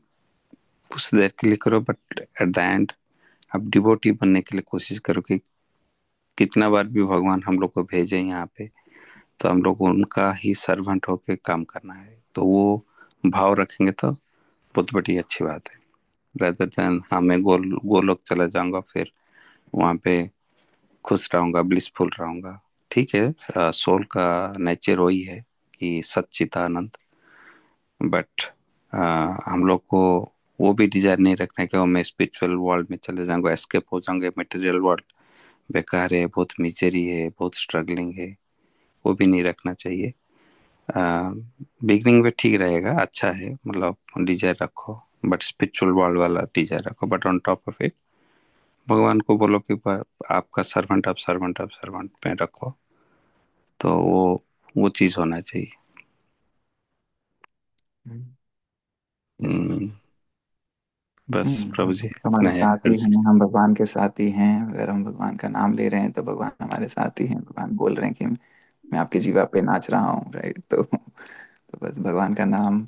कुछ देर के लिए करो, बट एट द एंड आप डिवोटी बनने के लिए कोशिश करो कि कितना बार भी भगवान हम लोग को भेजे यहाँ पे, तो हम लोग उनका ही सर्वेंट होके काम करना है। तो वो भाव रखेंगे तो बहुत बड़ी अच्छी बात है। रेदर देन हाँ मैं गोलोक चला जाऊंगा, फिर वहाँ पे खुश रहूंगा, ब्लिसफुल रहूंगा। ठीक है, सोल का नेचर वही है कि सच्चिदानंद, बट हम लोग को वो भी डिजायर नहीं रखना है कि मैं स्पिरिचुअल वर्ल्ड में चले जाऊंगा, एस्केप हो जाऊंगा, मटेरियल वर्ल्ड बेकार है, बहुत मिजरी है, बहुत स्ट्रगलिंग है, वो भी नहीं रखना चाहिए। बिगनिंग में ठीक रहेगा, अच्छा है, मतलब डिजायर रखो, बट स्पिरिचुअल वर्ल्ड वाला डिजायर रखो। But on top of it भगवान को बोलो कि आपका सर्वेंट, आप सर्वेंट, आप सर्वेंट में रखो। तो वो चीज होना चाहिए।
यस।
हम्म, बस प्रभु
हम
जी
हमारे
इतना है
साथ ही
आज।
हैं, हम भगवान के साथ ही हैं। अगर हम भगवान का नाम ले रहे हैं तो भगवान हमारे साथ ही हैं। भगवान बोल रहे हैं कि मैं आपकी जीवा पे नाच रहा हूँ, राइट? तो बस भगवान का नाम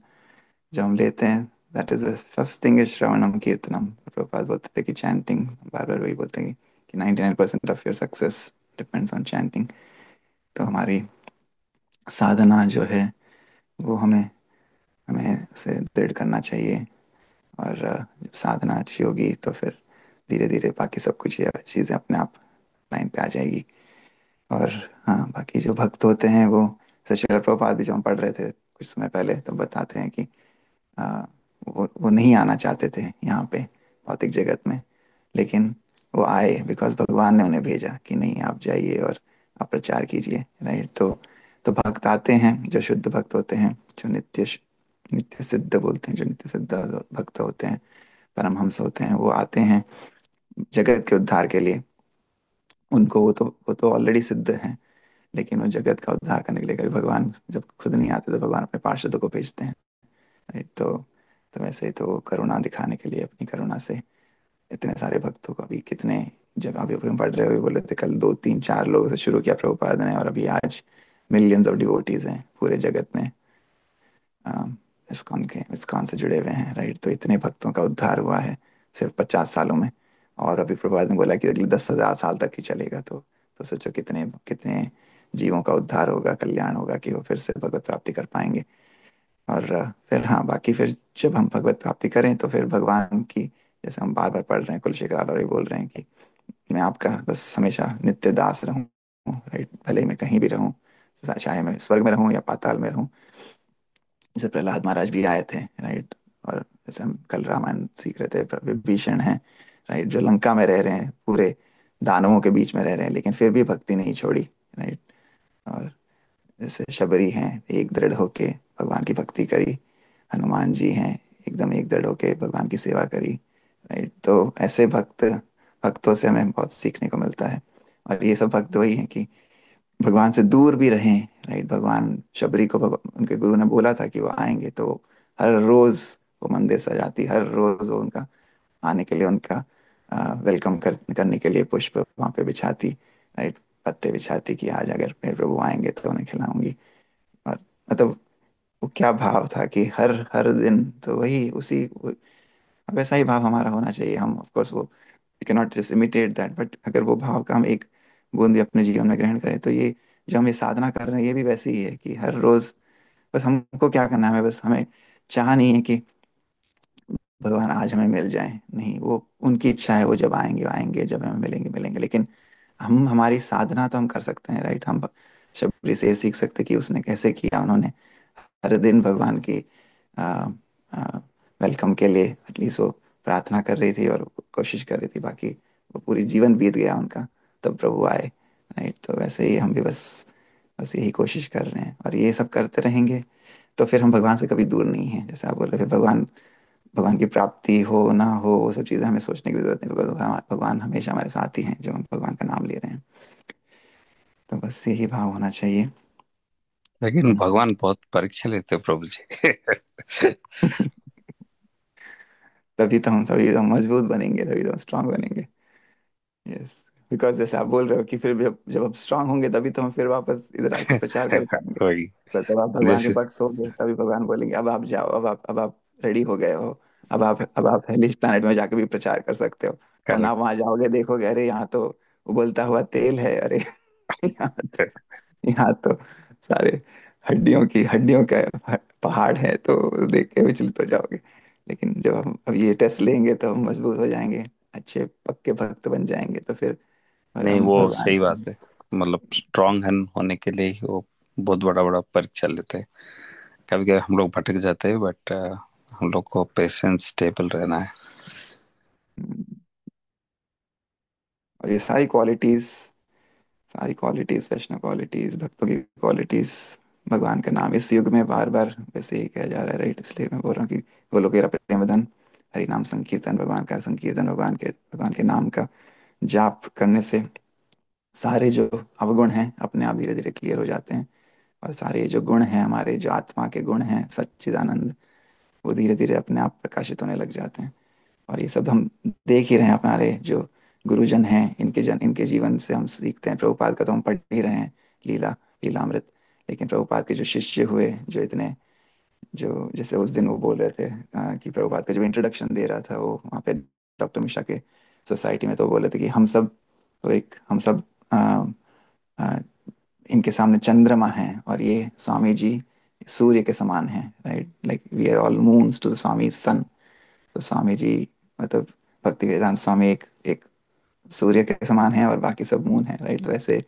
जो हम लेते हैं, that is the first thing is श्रवणम कीर्तनम। प्रभुपाद बोलते थे कि चैंटिंग, बार बार वही बोलते हैं कि 99% of your success depends on chanting. तो हमारी साधना जो है वो हमें हमें उसे दृढ़ करना चाहिए। और जब साधना अच्छी होगी तो फिर धीरे धीरे बाकी सब कुछ ये चीज़ें अपने आप लाइन पे आ जाएगी। और हाँ, बाकी जो भक्त होते हैं वो, श्रील प्रभुपाद भी जो हम पढ़ रहे थे कुछ समय पहले, तो बताते हैं कि आ, वो नहीं आना चाहते थे यहाँ पे भौतिक जगत में, लेकिन वो आए बिकॉज भगवान ने उन्हें भेजा कि नहीं, आप जाइए और आप प्रचार कीजिए, राइट? तो भक्त आते हैं जो शुद्ध भक्त होते हैं, जो नित्य सिद्ध बोलते हैं, जो नित्य सिद्ध भक्त होते हैं, परमहंस होते हैं, वो आते हैं जगत के उद्धार के लिए। उनको वो तो ऑलरेडी सिद्ध हैं, लेकिन वो जगत का उद्धार करने के लिए कभी भगवान जब खुद नहीं आते तो भगवान अपने पार्षदों को भेजते हैं, राइट? तो वैसे ही तो वो करुणा दिखाने के लिए अपनी करुणा से इतने सारे भक्तों को, अभी कितने, जब अभी अभी हम पढ़ रहे हुए बोले थे कल, 2 3 4 लोगों से शुरू किया प्रभुपाद ने, और अभी आज मिलियंस ऑफ डिवोटीज हैं पूरे जगत में, इस्कॉन से जुड़े हुए हैं, राइट? तो इतने भक्तों का उद्धार हुआ है सिर्फ 50 सालों में। और अभी प्रभुपाद ने बोला कि अगले 10,000 साल तक ही चलेगा। तो सोचो कितने कितने जीवों का उद्धार होगा, कल्याण होगा, कि वो फिर से भगवत प्राप्ति कर पाएंगे। और फिर हाँ, बाकी फिर जब हम भगवत प्राप्ति करें तो फिर भगवान की, जैसे हम बार बार पढ़ रहे हैं, कुलशेखर आलौरी बोल रहे हैं कि मैं आपका बस हमेशा नित्य दास रहूं, राइट? भले ही मैं कहीं भी रहूं, चाहे मैं स्वर्ग में रहूं या पाताल में रहूं। जैसे प्रहलाद महाराज भी आए थे, राइट? और जैसे हम कल रामायण सीख रहे थे, विभीषण हैं, राइट, जो लंका में रह रहे हैं, पूरे दानवों के बीच में रह रहे हैं, लेकिन फिर भी भक्ति नहीं छोड़ी, राइट? और जैसे शबरी हैं, एक दृढ़ होके भगवान की भक्ति करी। हनुमान जी हैं, एकदम एक दृढ़ होके भगवान की सेवा करी। राइट, तो ऐसे भक्तों से हमें बहुत सीखने को मिलता है। और ये सब भक्त वही हैं कि भगवान से दूर भी रहें। राइट, भगवान शबरी को उनके गुरु ने बोला था कि वो आएंगे, तो हर रोज वो मंदिर सजाती, हर रोज वो उनका आने के लिए, उनका करने के लिए पुष्प वहां पे बिछाती। राइट, पत्ते बिछाती कि आज अगर मेरे प्रभु आएंगे तो उन्हें खिलाऊंगी। और मतलब वो क्या भाव था कि हर हर दिन तो वही वैसा ही भाव हमारा होना चाहिए। हम ऑफ कोर्स वो can not just imitate that, but अगर वो भाव का हम एक बूंद भी अपने जीवन में ग्रहण करें, तो ये जो हम ये साधना कर रहे हैं ये भी वैसे ही है कि हर रोज बस हमको क्या करना है, हमें बस हमें चाह नहीं है कि भगवान आज हमें मिल जाए, नहीं, वो उनकी इच्छा है, वो जब आएंगे आएंगे, जब हमें मिलेंगे मिलेंगे। लेकिन हम हमारी साधना तो हम कर सकते हैं। राइट, हम शबरी से ये सीख सकते हैं कि उसने कैसे किया। उन्होंने हर दिन भगवान की वेलकम के लिए एटलीस्ट वो प्रार्थना कर रही थी और कोशिश कर रही थी। बाकी वो पूरी जीवन बीत गया उनका, तब प्रभु आए। राइट, तो वैसे ही हम भी बस बस यही कोशिश कर रहे हैं, और ये सब करते रहेंगे तो फिर हम भगवान से कभी दूर नहीं है। जैसे आप बोल रहे थे, भगवान भगवान की प्राप्ति हो ना हो, वो सब चीज़ें हमें सोचने की जरूरत नहीं, बिकॉज भगवान हमेशा हमारे साथ ही हैं जब हम भगवान का नाम ले रहे हैं। तो बस यही भाव होना चाहिए।
लेकिन भगवान बहुत परीक्षा लेते हैं प्रभु जी।
तभी तो हम मजबूत बनेंगे, तभी तो हम स्ट्रांग बनेंगे। यस, बिकॉज जैसे आप बोल रहे हो कि फिर जब जब हम स्ट्रांग होंगे तभी तो हम फिर वापस इधर आके प्रचार कर पाएंगे।
वही,
तो जब आप भगवान के
जैसे
भक्त होंगे तभी भगवान बोलेंगे अब आप जाओ, अब आप रेडी हो गए हो, अब आप हेलिस प्लैनेट में जाके भी प्रचार कर सकते हो। और आप
करेक्ट।
वहां जाओगे, देखोगे अरे यहाँ तो उबलता हुआ तेल है, अरे यहाँ तो सारे हड्डियों का पहाड़ है, तो देख के विचलित हो जाओगे। लेकिन जब हम अब ये टेस्ट लेंगे तो हम मजबूत हो जाएंगे, अच्छे पक्के भक्त बन जाएंगे, तो फिर और
नहीं,
हम
वो
भगवान
सही बात है। मतलब स्ट्रांग होने के लिए ही वो बहुत बड़ा बड़ा परीक्षा लेते हैं। कभी कभी हम लोग भटक जाते हैं, बट हम लोग को पेशेंस स्टेबल रहना है।
और ये सारी क्वालिटीज वैष्णव क्वालिटीज, भक्तों की क्वालिटीज, भगवान का नाम इस युग में बार बार वैसे ही कहा जा रहा है। राइट, इसलिए मैं बोल रहा हूँ कि गोलोकेरा प्रेमधन, हरि नाम संकीर्तन, भगवान का संकीर्तन, भगवान के नाम का जाप करने से सारे जो अवगुण हैं अपने आप धीरे धीरे क्लियर हो जाते हैं। और सारे जो गुण हैं, हमारे जो आत्मा के गुण हैं, सच्चिदानंद, वो धीरे धीरे अपने आप प्रकाशित होने लग जाते हैं। और ये सब हम देख ही रहे हैं, हमारे जो गुरुजन हैं इनके जीवन से हम सीखते हैं। प्रभुपाद का तो हम पढ़ ही रहे हैं, लीला लीलामृत। लेकिन प्रभुपाद के जो शिष्य हुए, जो इतने जो जैसे उस दिन वो बोल रहे थे कि प्रभुपाद का जो इंट्रोडक्शन दे रहा था वो वहाँ पे डॉक्टर मिश्रा के सोसाइटी में, तो वो बोल रहे थे कि हम सब अ, अ, इनके सामने चंद्रमा हैं और ये स्वामी जी सूर्य के समान हैं। Right, like we are all moons to the Swami sun. तो स्वामी जी मतलब भक्ति वेदांत स्वामी एक एक सूर्य के समान है और बाकी सब मून है। राइट, वैसे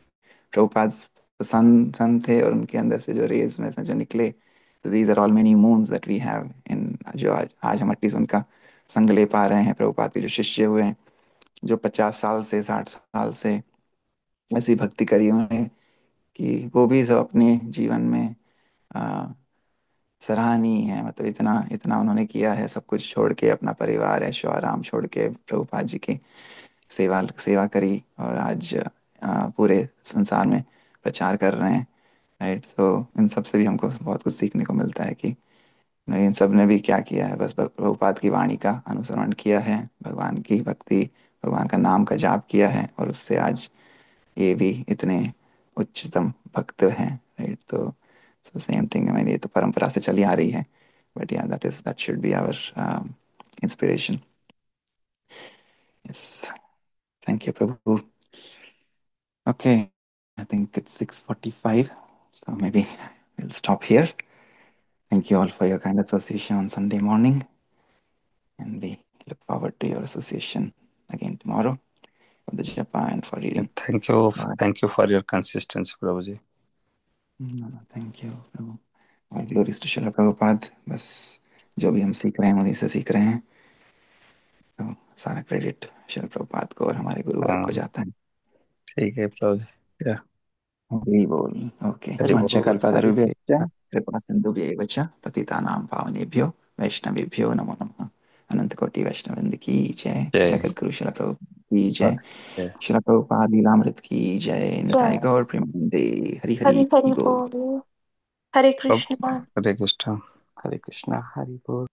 प्रभुपाद सन सन थे और उनके अंदर से जो रेज में से जो निकले, तो these are all many moons that we have in, जो आज हम एटलीस्ट उनका संग ले पा रहे हैं। प्रभुपाद के जो शिष्य हुए हैं, जो 50 साल से 60 साल से ऐसी भक्ति करी उन्होंने कि वो भी सब अपने जीवन में आ, सराहनीय है। मतलब इतना इतना उन्होंने किया है, सब कुछ छोड़ के, अपना परिवार ऐशो आराम छोड़ के प्रभुपाद जी की सेवा सेवा करी, और आज पूरे संसार में प्रचार कर रहे हैं। राइट, तो इन सब से भी हमको बहुत कुछ सीखने को मिलता है कि इन सब ने भी क्या किया है, बस प्रभुपाद की वाणी का अनुसरण किया है, भगवान की भक्ति, भगवान का नाम का जाप किया है, और उससे आज ये भी इतने उच्चतम भक्त हैं। राइट, तो सो सेम थिंग, मैंने ये तो परंपरा से चली आ रही है, but yeah that should be our inspiration. Yes, thank you प्रभु। Okay, I think it's 6:45, so maybe we'll stop here. Thank you all for your kind association on Sunday morning, and we look forward to your association again tomorrow for the japa and for reading. Bye.
Thank you for your consistency प्रभु ji.
No, no, thank you, Prabhu. All glories to Srila Prabhupada. बस जो भी हम सीख रहे हैं उन्हीं से सीख रहे हैं, तो सारा क्रेडिट श्रील प्रभुपाद को और हमारे गुरु वर्ग
हाँ,
को जाता है।
ठीक है प्रभु जी।
हरि बोल। ओके,
हरि
वंश
बोल, हरि बोल।
कल्पतरुभ्यश्च कृपा सिन्धुभ्यैव च पतितानां पावनेभ्यो वैष्णवेभ्यो नमो नमः। अनंत कोटि वैष्णवृंद की जय।
जय
जगत गुरु शिला प्रभुपाद की जय।
जय।
शिला प्रभुपाद लीलामृत की जय। निताय
जय।
गौर प्रेमानंदे। हरि
हरि
हरि
हरि
बोल।
बोल। हरे
अब
कृष्णा।
हरे कृष्ण।
हरे कृष्णा हरि बोल।